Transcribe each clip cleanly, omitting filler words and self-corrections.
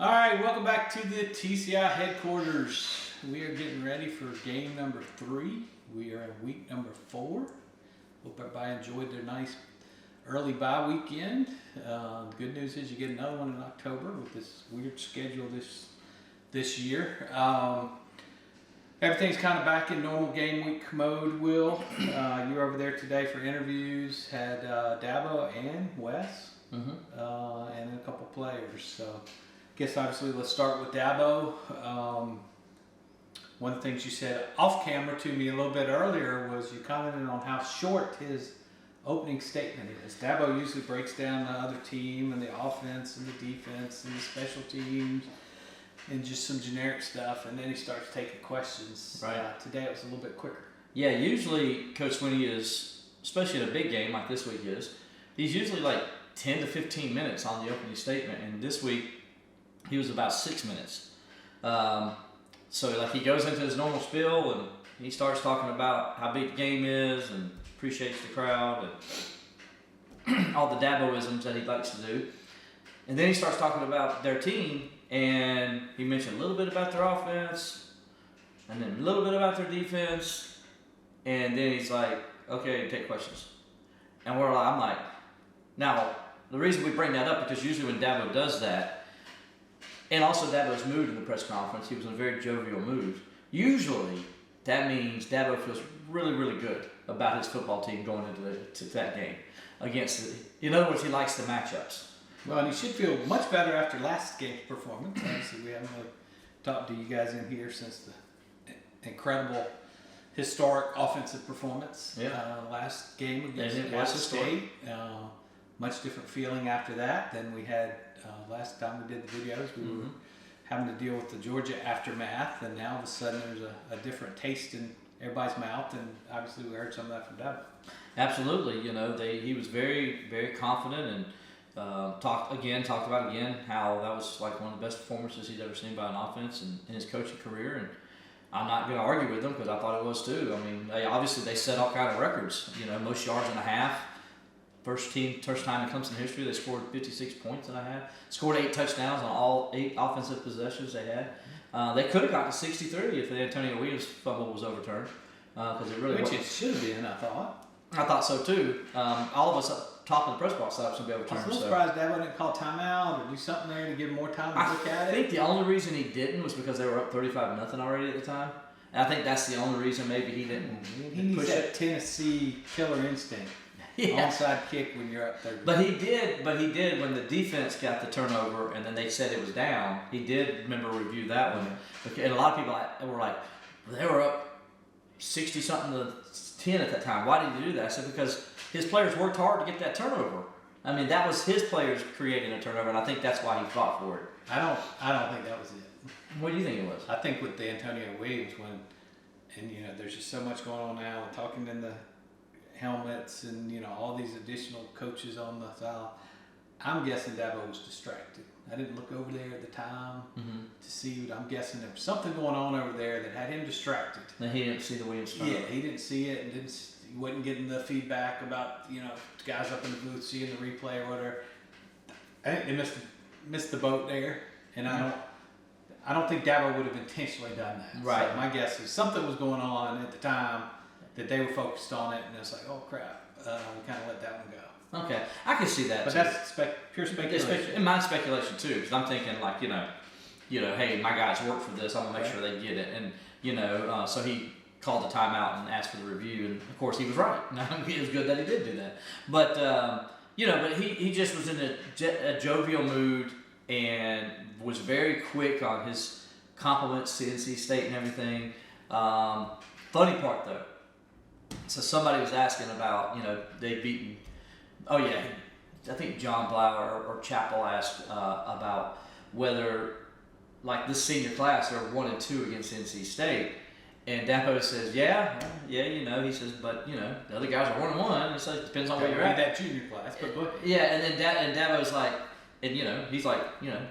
All right, welcome back to the TCI headquarters. We are getting ready for game number 3. We are in week number 4. Hope everybody enjoyed their nice early bye weekend. Good news is you get another one in October with this weird schedule this year. Everything's kind of back in normal game week mode, Will. You were over there today for interviews, had Dabo and Wes, and a couple players. So I guess obviously let's start with Dabo. One of the things you said off camera to me a little bit earlier was you commented on how short his opening statement is. Dabo usually breaks down the other team and the offense and the defense and the special teams and just some generic stuff, and then he starts taking questions. Right. Today it was a little bit quicker. Yeah, usually Coach Swinney is, especially in a big game like this week is, he's usually like 10 to 15 minutes on the opening statement, and this week he was about 6 minutes. So like he goes into his normal spiel and he starts talking about how big the game is and appreciates the crowd and all the Daboisms that he likes to do. And then he starts talking about their team, and he mentioned a little bit about their offense and then a little bit about their defense, and then he's like, okay, take questions. And I'm like, now the reason we bring that up because usually when Dabo does that, and also Dabo's mood in the press conference, he was in a very jovial mood. Usually, that means Dabo feels really, really good about his football team going into that game against. In other words, he likes the matchups. Well, and he should feel much better after last game's performance. Obviously, we haven't really talked to you guys in here since the incredible, historic offensive performance last game against Dabo State. Much different feeling after that than we had last time we did the videos. We were having to deal with the Georgia aftermath, and now all of a sudden there's a different taste in everybody's mouth, and obviously we heard some of that from Dabo. Absolutely, he was very, very confident and talked about how that was like one of the best performances he's ever seen by an offense in his coaching career, and I'm not going to argue with him because I thought it was too. I mean, they set all kind of records. Most yards and a half. First time in Clemson history, they scored 56 points and a half. Scored 8 touchdowns on all 8 offensive possessions they had. They could have got to 63 if the Antonio Williams fumble was overturned. Which it should have been, I thought. I thought so too. All of us up top of the press box thought it was going to be overturned. I was a little surprised Dabo didn't call timeout or do something there to give him more time to look at it. I think the only reason he didn't was because they were up 35-0 already at the time. And I think that's the only reason maybe he didn't He needs that Tennessee killer instinct. Yeah. Onside kick when you're up 30. But he did when the defense got the turnover and then they said it was down. He did review that one. And a lot of people were like, they were up 60-something to 10 at that time. Why did he do that? I said because his players worked hard to get that turnover. I mean, that was his players creating a turnover, and I think that's why he fought for it. I don't think that was it. What do you think it was? I think with the Antonio Williams one, and there's just so much going on now, talking in the helmets and all these additional coaches on the side. I'm guessing Dabo was distracted. I didn't look over there at the time to see what I'm guessing there was something going on over there that had him distracted. And he didn't see the Williams. Yeah, he didn't see it and he wasn't getting the feedback about guys up in the booth seeing the replay or whatever. I think they missed the boat there, and I don't think Dabo would have intentionally done that. Right. So my guess is something was going on at the time that they were focused on it, and it's like, oh crap, we kind of let that one go. Okay, I can see that. But too. That's pure speculation. And my speculation too, because I'm thinking like hey, my guys work for this. I'm gonna make sure they get it, and so he called the timeout and asked for the review, and of course he was right. It was good that he did do that, but but he just was in a jovial mood and was very quick on his compliments to NC State and everything. Funny part though. So somebody was asking about, they've beaten, I think John Blau or Chappell asked about whether, like this senior class, they're 1-2 against NC State. And Dabo says, he says, but, the other guys are 1-1. So it depends on where you're at. That junior class, but yeah, and then Dabo's like, and, he's like,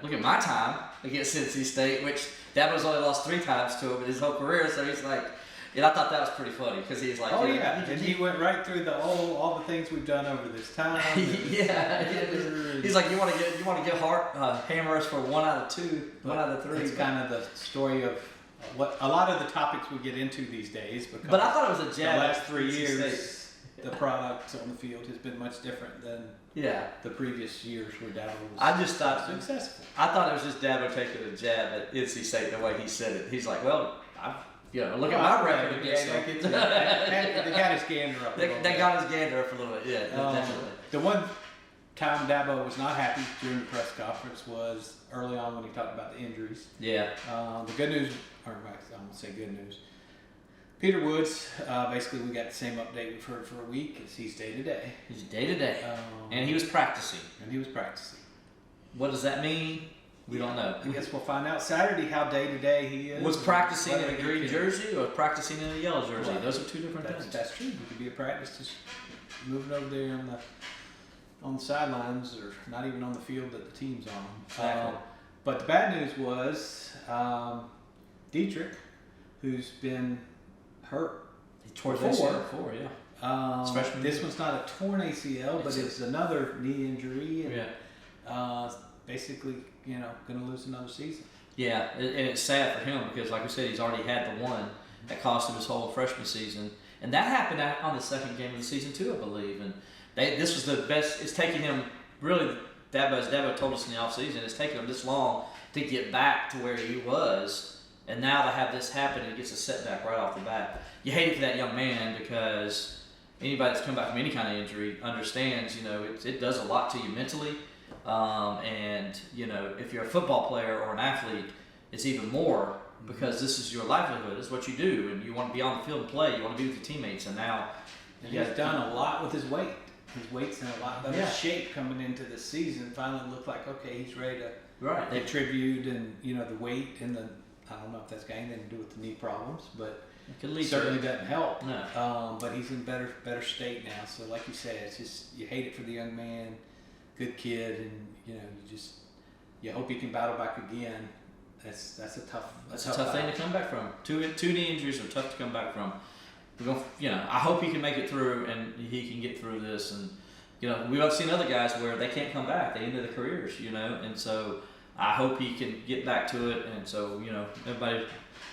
look at my time against NC State, which Dabo's only lost 3 times to him in his whole career. So he's like, And I thought that was pretty funny because he's like, oh yeah, and he went right through all the things we've done over this time. Yeah, he's like, you want to get hammers for 1 out of 2, 1 out of 3. It's kind of the story of what a lot of the topics we get into these days. Because but I thought it was a jab. The last 3 years, the product on the field has been much different than the previous years where Dabo was successful. I thought it was just Dabo taking a jab at NC State the way he said it. He's like, well, look at my record against them. They got his gander up. They got his gander up a little bit. Yeah, definitely. The one time Dabo was not happy during the press conference was early on when he talked about the injuries. Yeah. The good news, or I won't say good news. Peter Woods, basically we got the same update we've heard for a week. He's day to day. He's day to day. And he was practicing. What does that mean? We don't know. I guess we'll find out Saturday how day to day he is. Was practicing in a green jersey or practicing in a yellow jersey? Right. Those are two different things. That's true. It could be a practice just moving over there on the sidelines or not even on the field that the team's on. Exactly. But the bad news was Dietrich, who's been hurt. He tore his ACL before, this one's not a torn ACL, but it's another knee injury. And, basically, going to lose another season. Yeah, and it's sad for him because, like I said, he's already had the one that cost him his whole freshman season. And that happened on the second game of the season, too, I believe. And this was the best. It's taking him, really, Dabo told us in the offseason, it's taken him this long to get back to where he was. And now to have this happen, he gets a setback right off the bat. You hate it for that young man because anybody that's come back from any kind of injury understands, it does a lot to you mentally. And if you're a football player or an athlete, it's even more because this is your livelihood. It's what you do, and you want to be on the field and play. You want to be with your teammates, and now he's done a lot with his weight. His weight's in a lot better shape coming into the season. Finally, looked like okay, he's ready to contribute, and the weight and I don't know if that's got anything to do with the knee problems, but it certainly doesn't help. No. But he's in better state now. So, like you said, it's just you hate it for the young man. Good kid, and you hope he can battle back again. That's a tough thing to come back from. Two knee injuries are tough to come back from. We're going, I hope he can make it through, and he can get through this. And we've seen other guys where they can't come back. They ended their careers, and so I hope he can get back to it. And so everybody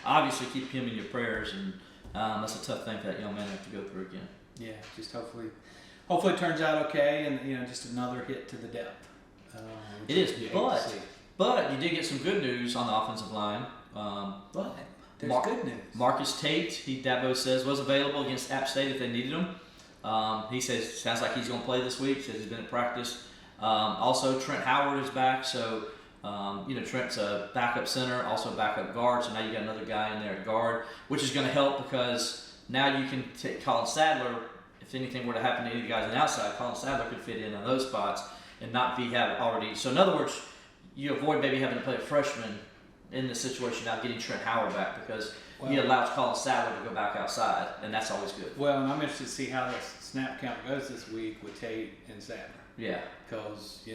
obviously keep him in your prayers, and that's a tough thing for that young man to have to go through again. Yeah, just hopefully it turns out okay, and just another hit to the depth. It is, but you did get some good news on the offensive line. But there's good news. Marcus Tate, Dabo says, was available against App State if they needed him. He says sounds like he's going to play this week. Says he's been at practice. Also, Trent Howard is back, so Trent's a backup center, also backup guard. So now you got another guy in there at guard, which is going to help because now you can take Colin Sadler. If anything were to happen to any of the guys on the outside, Colin Sadler could fit in on those spots and not have already. So in other words, you avoid maybe having to play a freshman in the situation now, getting Trent Howard back because he allows Colin Sadler to go back outside, and that's always good. Well, and I'm interested to see how the snap count goes this week with Tate and Sadler. Yeah, because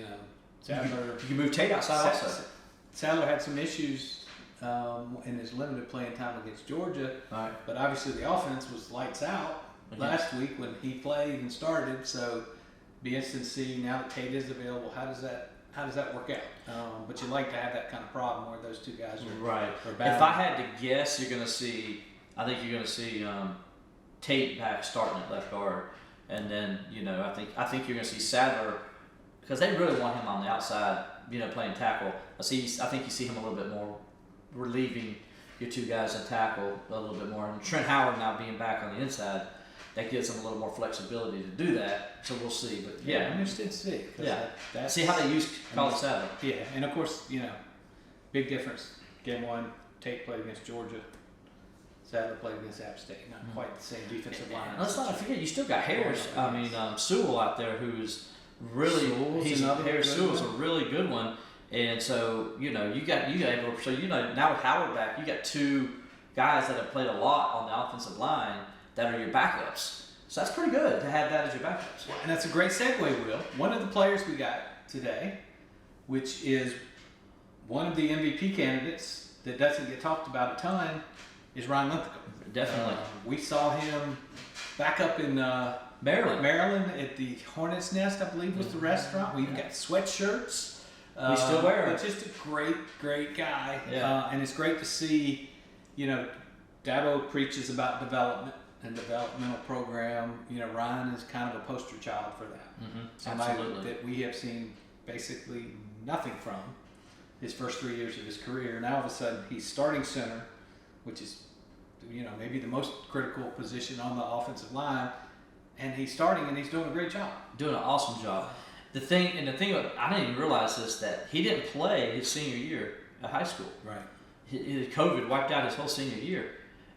Sadler you can move Tate outside also. Sadler had some issues in his limited playing time against Georgia, but obviously the offense was lights out last week when he played and started. So be interested to see now that Tate is available. How does that work out? But you like to have that kind of problem where those two guys are right. If I had to guess, I think you're going to see Tate back starting at left guard, and then I think you're going to see Sadler because they really want him on the outside, playing tackle. I think you see him a little bit more relieving your two guys in tackle a little bit more, and Trent Howard now being back on the inside. That gives them a little more flexibility to do that, so we'll see. But I'm interested to see. See how they use Colin Sadler. Yeah, and of course, big difference. Game one, Tate played against Georgia. Sadler played against App State. Not quite the same defensive line. Let's not forget, you still got Harris. Sewell out there, who's really Harris Sewell's a really good one. And so you now with Howard back, you got two guys that have played a lot on the offensive line that are your backups. So that's pretty good to have that as your backups. And that's a great segue, Will. One of the players we got today, which is one of the MVP candidates that doesn't get talked about a ton, is Ryan Linthicum. Definitely. We saw him back up in Maryland at the Hornet's Nest, I believe was the restaurant. We've got sweatshirts. We still wear them. But just a great guy. Yeah. And it's great to see, Dabo preaches about development and developmental program. Ryan is kind of a poster child for that. Mm-hmm. Somebody Absolutely. that we have seen basically nothing from his first 3 years of his career. Now all of a sudden he's starting center, which is, maybe the most critical position on the offensive line. And he's starting and he's doing a great job. Doing an awesome job. The thing, I didn't even realize this, that he didn't play his senior year at high school. Right. COVID wiped out his whole senior year.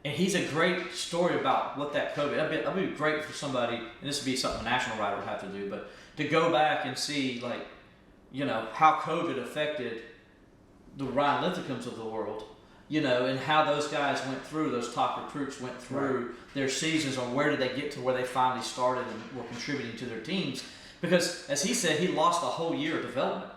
And he's a great story about what that COVID, that'd be great for somebody, and this would be something a national writer would have to do, but to go back and see, how COVID affected the Ryan Linthicums of the world, and how those guys went through, those top recruits went through their seasons, or where did they get to where they finally started and were contributing to their teams. Because, as he said, he lost a whole year of development,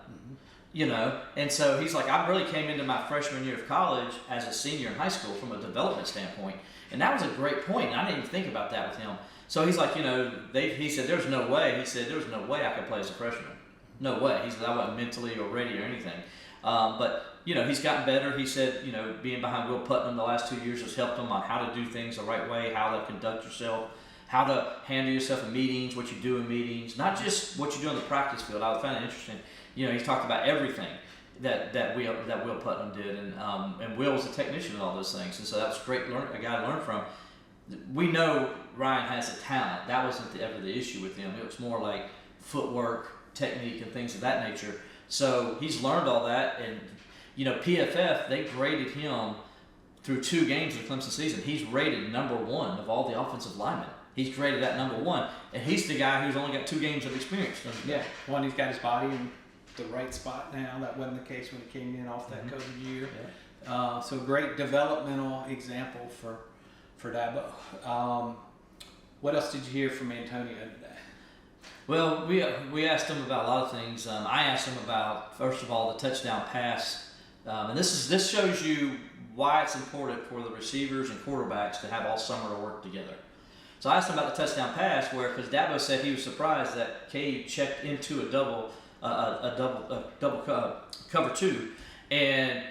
and so he's like, I really came into my freshman year of college as a senior in high school from a development standpoint, and that was a great point, and I didn't even think about that with him. So he's like, he said, there's no way I could play as a freshman. No way. He said, I wasn't mentally or ready or anything. But he's gotten better. He said, being behind Will Putnam the last 2 years has helped him on how to do things the right way, how to conduct yourself, how to handle yourself in meetings, what you do in meetings, not just what you do on the practice field. I found it interesting. He's talked about everything that Will Putnam did, and Will was a technician in all those things, and so that was a guy to learn from. We know Ryan has a talent. That wasn't ever the issue with him. It was more like footwork, technique, and things of that nature. So he's learned all that, and PFF, they graded him through 2 games of the Clemson season. He's rated number 1 of all the offensive linemen. He's graded at number 1, and he's the guy who's only got 2 games of experience. Yeah, one, he's got his body in the right spot now. That wasn't the case when he came in off that COVID year. Yeah. So great developmental example for Dabo. What else did you hear from Antonio today? Well, we asked him about a lot of things. I asked him about, first of all, the touchdown pass, and this shows you why it's important for the receivers and quarterbacks to have all summer to work together. So I asked him about the touchdown pass, because Dabo said he was surprised that Cade checked into a double cover 2, and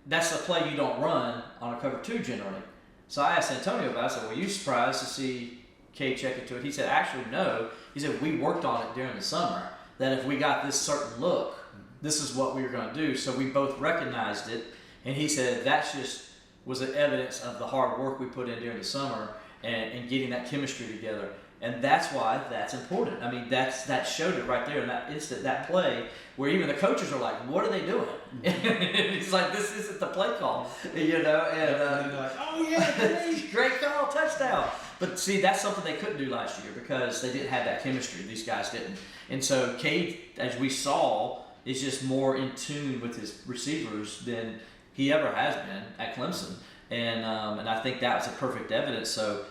that's a play you don't run on a cover 2 generally. So I asked Antonio about it. I said, were you surprised to see Cade check into it? He said, actually, no. He said, we worked on it during the summer, that if we got this certain look, this is what we were going to do. So we both recognized it, and he said that just was an evidence of the hard work we put in during the summer and getting that chemistry together. And that's why that's important. I mean, that showed it right there in that instant, that play, where even the coaches are like, what are they doing? It's like, this isn't the play call, and they're like, oh yeah, great call, touchdown. But see, that's something they couldn't do last year because they didn't have that chemistry. These guys didn't. And so Cade, as we saw, is just more in tune with his receivers than he ever has been at Clemson. And I think that was a perfect evidence. So,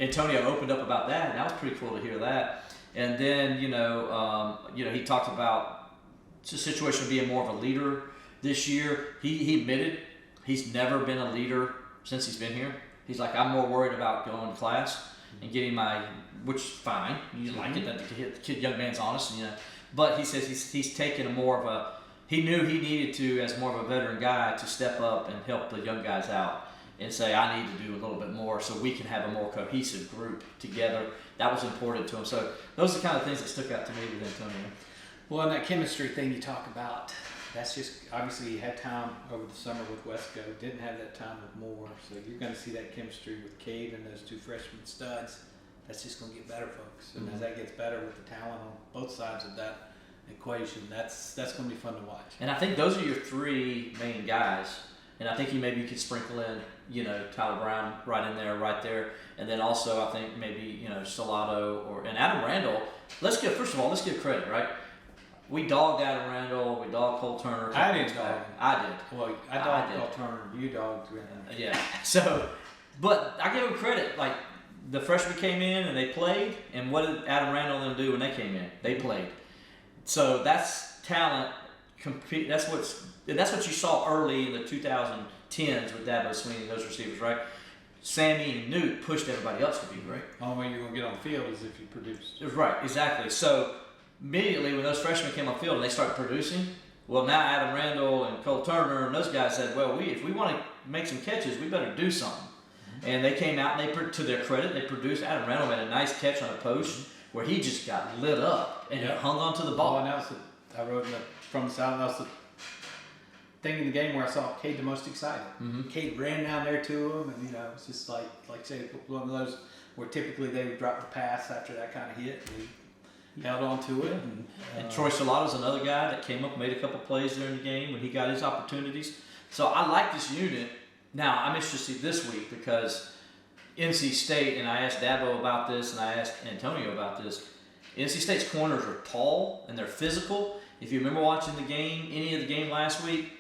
Antonio opened up about that, and that was pretty cool to hear that. And then, he talked about the situation of being more of a leader this year. He admitted he's never been a leader since he's been here. He's like, I'm more worried about going to class and getting which is fine. You like it that the young man's honest, But he says he's taken he knew he needed to, as more of a veteran guy, to step up and help the young guys out and say, I need to do a little bit more so we can have a more cohesive group together. That was important to him. So those are the kind of things that stuck out to me with Antonio. Well, and that chemistry thing you talk about, that's just, obviously he had time over the summer with Wesco, didn't have that time with Moore. So you're going to see that chemistry with Cade and those 2 freshman studs. That's just going to get better, folks. And as that gets better with the talent on both sides of that equation, that's going to be fun to watch. And I think those are your 3 main guys. And I think maybe you could sprinkle in, Tyler Brown right there. And then also I think maybe, Stellato and Adam Randall. Let's give credit, right? We dogged Adam Randall, we dogged Cole Turner. I didn't dog him. I did. Well, I dogged Cole Turner, you dogged him. Yeah. So, but I give him credit. Like, the freshmen came in and they played, and what did Adam Randall and them do when they came in? They played. So that's talent. That's what's that's what you saw early in the 2010s with Dabo Swinney and those receivers, right? Sammy and Newt pushed everybody else to be great. The only way you're going to get on the field is if you produce. Right, exactly. So immediately when those freshmen came on the field and they started producing, well, now Adam Randall and Cole Turner and those guys said, well, if we want to make some catches, we better do something. Mm-hmm. And they came out and to their credit, they produced. Adam Randall made a nice catch on a post where he just got lit up and he hung onto the ball. And that was I wrote from the side. That was the thing in the game where I saw Cade the most excited. Mm-hmm. Cade ran down there to him, and it's just like say one of those where typically they would drop the pass after that kind of hit. And he held on to it. And Troy Salato's another guy that came up, made a couple plays during the game when he got his opportunities. So I like this unit. Now I'm interested to see this week because NC State, and I asked Dabo about this, and I asked Antonio about this. NC State's corners are tall and they're physical. If you remember watching the game, any of the game last week,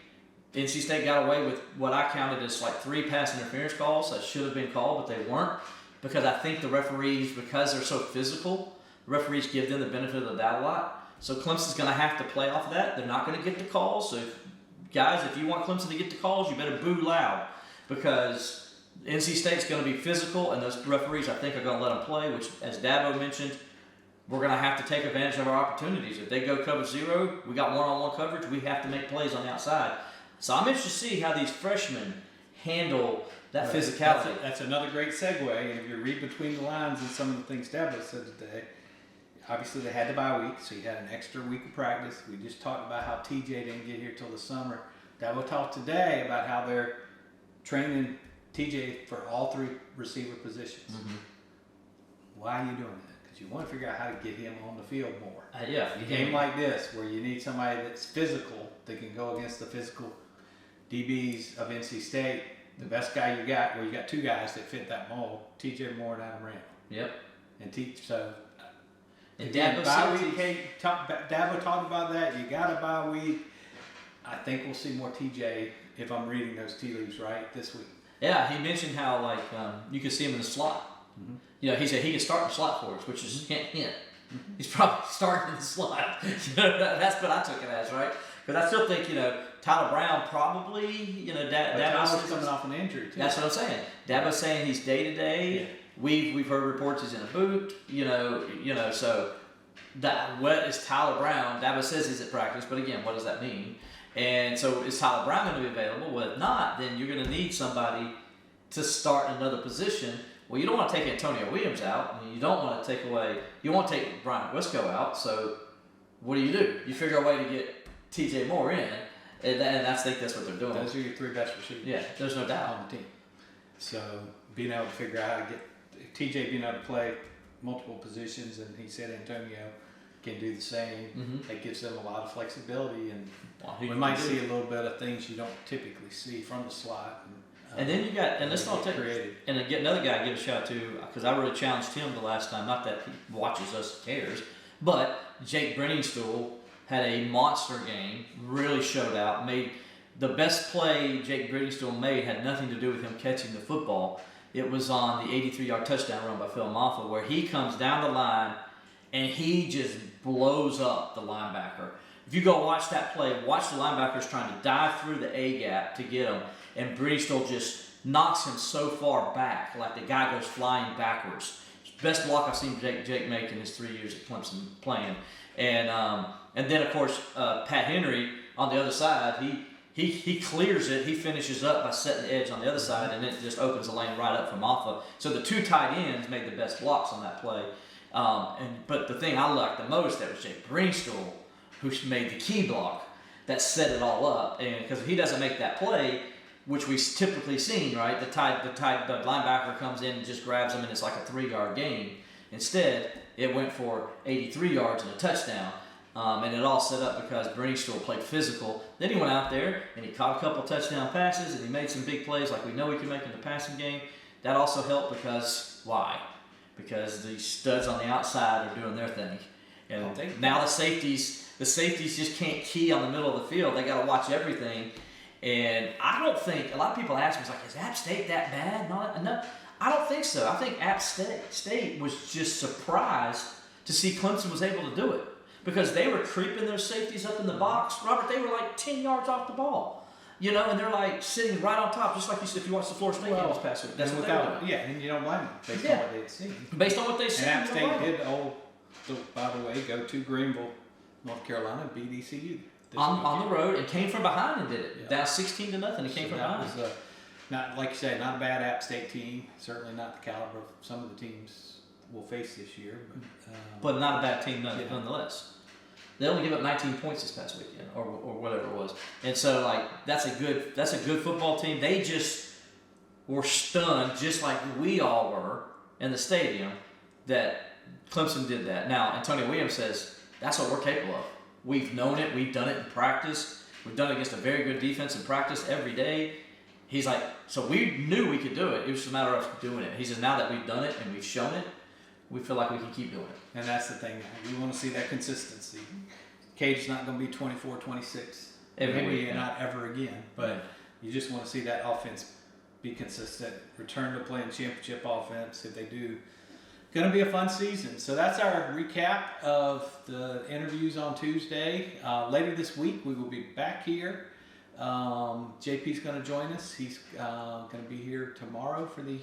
NC State got away with what I counted as like 3 pass interference calls that should have been called, but they weren't, because I think the referees, because they're so physical, the referees give them the benefit of the doubt a lot. So Clemson's going to have to play off of that. They're not going to get the calls. So if you want Clemson to get the calls, you better boo loud, because NC State's going to be physical, and those referees, I think, are going to let them play, which, as Dabo mentioned, we're going to have to take advantage of our opportunities. If they go cover 0, we got one-on-one coverage, we have to make plays on the outside. So I'm interested to see how these freshmen handle that physicality. That's another great segue. And if you read between the lines and some of the things Dabo said today, obviously they had the bye week, so you had an extra week of practice. We just talked about how TJ didn't get here till the summer. Dabo talked today about how they're training TJ for all 3 receiver positions. Mm-hmm. Why are you doing that? You want to figure out how to get him on the field more. A game like this, where you need somebody that's physical, that can go against the physical DBs of NC State. The best guy you got, well, you got 2 guys that fit that mold: TJ Moore and Adam Randall. Yep. And so, and Dabo talked about that. You got a bye week. I think we'll see more TJ if I'm reading those tea leaves right this week. Yeah, he mentioned how you could see him in the slot. Mm-hmm. He said he could start in the slot for us, which is hint. Mm-hmm. He's probably starting in the slot. That's what I took it as, right? Because I still think, Tyler Brown probably, Dabo's coming off an injury too. That's what I'm saying. Dabo's saying he's day to day. We've heard reports he's in a boot. So what is Tyler Brown? Dabo says he's at practice, but again, what does that mean? And so is Tyler Brown going to be available? Well, if not, then you're going to need somebody to start in another position. Well, you don't want to take Antonio Williams out. I mean, you don't want to take away. You want to take Brian Wisco out. So, what do? You figure a way to get TJ Moore in, and I think that's what they're doing. Those are your 3 best receivers. Yeah, there's no doubt on the team. So, being able to figure out how to get TJ being able to play multiple positions, and he said Antonio can do the same. Mm-hmm. That gives them a lot of flexibility, and we might see a little bit of things you don't typically see from the slot. And then you got, and let's not take, and again, another guy I give a shout out to, because I really challenged him the last time, not that he watches us, cares, but Jake Brenningstool had a monster game, really showed out, made the best play Jake Brenningstool made had nothing to do with him catching the football. It was on the 83-yard touchdown run by Phil Maffa, where he comes down the line and he just blows up the linebacker. If you go watch that play, watch the linebackers trying to dive through the A-gap to get him, and Brenningstool just knocks him so far back, like the guy goes flying backwards. Best block I've seen Jake make in his 3 years at Clemson playing. And then, of course, Pat Henry on the other side, he clears it. He finishes up by setting the edge on the other side, and it just opens the lane right up for Maffa. So the 2 tight ends made the best blocks on that play. But the thing I liked the most, that was Jake Brenningstool, who made the key block that set it all up. And because if he doesn't make that play, which we've typically seen, right? The linebacker comes in and just grabs him, and it's like a 3-yard gain. Instead, it went for 83 yards and a touchdown. And it all set up because Brenningstool played physical. Then he went out there and he caught a couple touchdown passes, and he made some big plays like we know he can make in the passing game. That also helped because, why? Because the studs on the outside are doing their thing. And now the safeties just can't key on the middle of the field. They got to watch everything. And I don't think, a lot of people ask me, it's like, is App State that bad? No, I don't think so. I think App State was just surprised to see Clemson was able to do it. because they were creeping those safeties up in the box. Robert, they were like 10 yards off the ball. You know, and they're like sitting right on top, just like you said, if you watched the Florida State game this past week. That's what they were doing. Yeah, and you don't blame them based on what they'd seen. Based on what they seen. And App State did, by the way, go to Greenville, North Carolina, and beat ECU. On the road, and came from behind and did it. Down 16-0, it came from behind. Was, not, like you say, not a bad App State team. Certainly not the caliber of some of the teams we'll face this year. But not a bad team nonetheless. They only gave up 19 points this past weekend, or whatever it was. And so, like, that's a good football team. They just were stunned, just like we all were in the stadium, that Clemson did that. Now, Antonio Williams says that's what we're capable of. We've known it. We've done it in practice. We've done it against a very good defense in practice every day. He's like, so we knew we could do it. It was just a matter of doing it. He says, now that we've done it and we've shown it, we feel like we can keep doing it. And that's the thing. We want to see that consistency. Cage's not going to be 24-26. Maybe not ever again. But you just want to see that offense be consistent. Return to playing championship offense. If they do, going to be a fun season. So that's our recap of the interviews on Tuesday. Later this week, we will be back here. JP's going to join us. He's going to be here tomorrow for the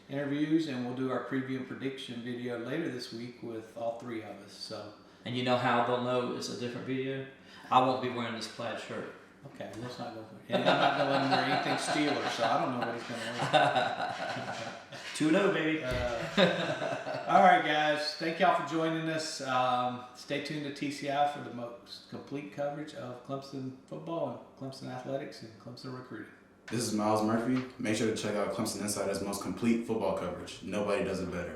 interviews, and we'll do our preview and prediction video later this week with all three of us. So, and you know how they'll know it's a different video? I won't be wearing this plaid shirt. Okay, let's not go for it. And I'm not going to let him wear anything Steelers, so I don't know what he's going to wear. 2-0, baby. All right, guys. Thank y'all for joining us. Stay tuned to TCI for the most complete coverage of Clemson football and Clemson athletics and Clemson recruiting. This is Miles Murphy. Make sure to check out Clemson Insider's most complete football coverage. Nobody does it better.